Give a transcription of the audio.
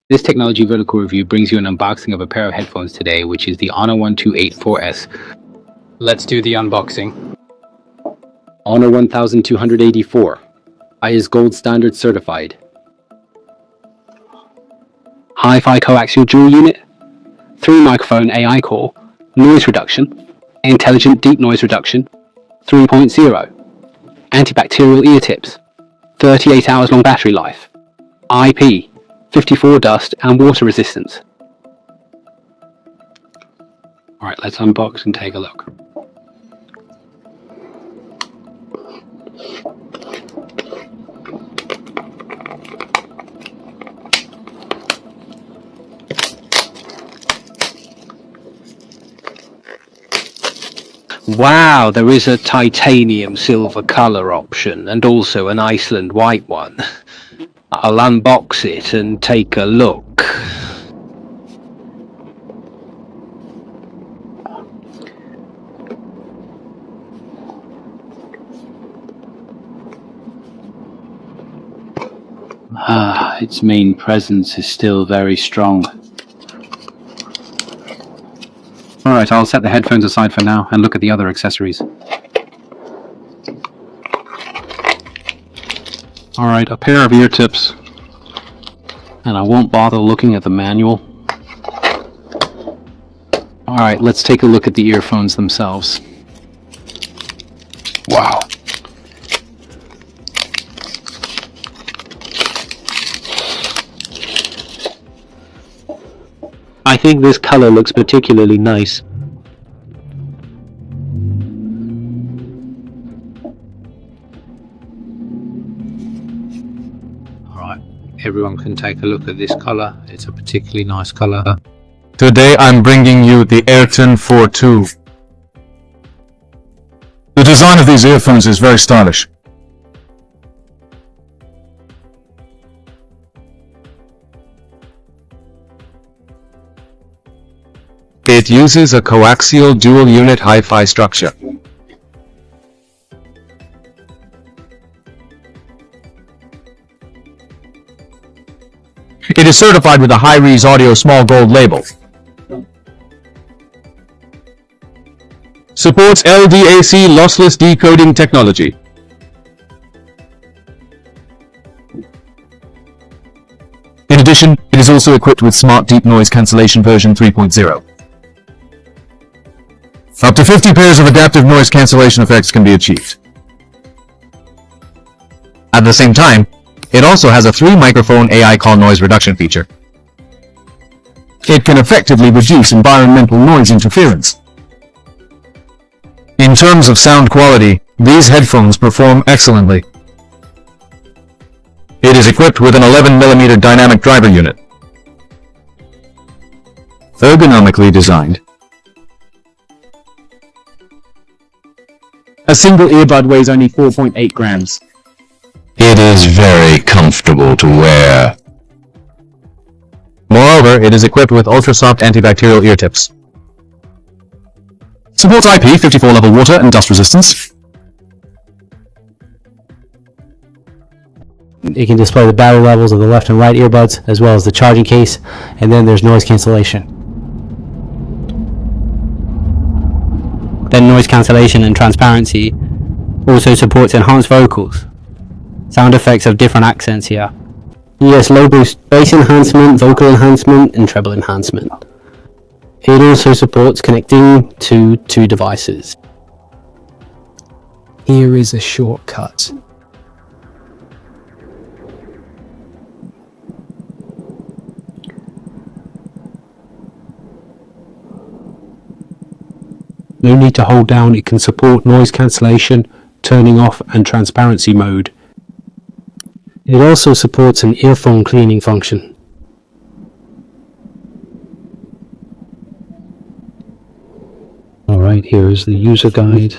This technology vertical review brings you an unboxing of a pair of headphones today, which is the Honor 1284S. Let's do the unboxing. Honor 1284. IS Gold Standard Certified. Hi-Fi coaxial dual unit. 3 microphone AI core. Noise reduction. Intelligent deep noise reduction. 3.0. Antibacterial ear tips. 38 hours long battery life. IP. 54 dust and water resistance. Alright, let's unbox and take a look. Wow, there is a titanium silver color option and also an Iceland white one. I'll unbox it and take a look. Its main presence is still very strong. Alright, I'll set the headphones aside for now and look at the other accessories. Alright, a pair of ear tips. And I won't bother looking at the manual. Alright, let's take a look at the earphones themselves. Wow. I think this color looks particularly nice. Alright, everyone can take a look at this color. It's a particularly nice color. Today I'm bringing you the Ayrton 42. The design of these earphones is very stylish. It uses a coaxial dual-unit hi-fi structure. It is certified with a high-res audio small gold label. Supports LDAC lossless decoding technology. In addition, it is also equipped with smart deep noise cancellation version 3.0. Up to 50 pairs of adaptive noise cancellation effects can be achieved. At the same time, it also has a 3-microphone AI call noise reduction feature. It can effectively reduce environmental noise interference. In terms of sound quality, these headphones perform excellently. It is equipped with an 11mm dynamic driver unit. Ergonomically designed. A single earbud weighs only 4.8 grams. It is very comfortable to wear. Moreover, it is equipped with ultra-soft antibacterial ear tips. Supports IP54 level water and dust resistance. It can display the battery levels of the left and right earbuds, as well as the charging case, and then there's noise cancellation. Then noise cancellation and transparency also supports enhanced vocals, sound effects of different accents here. Yes, low boost bass enhancement, vocal enhancement, and treble enhancement. It also supports connecting to 2 devices. Here is a shortcut. No need to hold down, it can support noise cancellation, turning off and transparency mode. It also supports an earphone cleaning function. Alright, here is the user guide.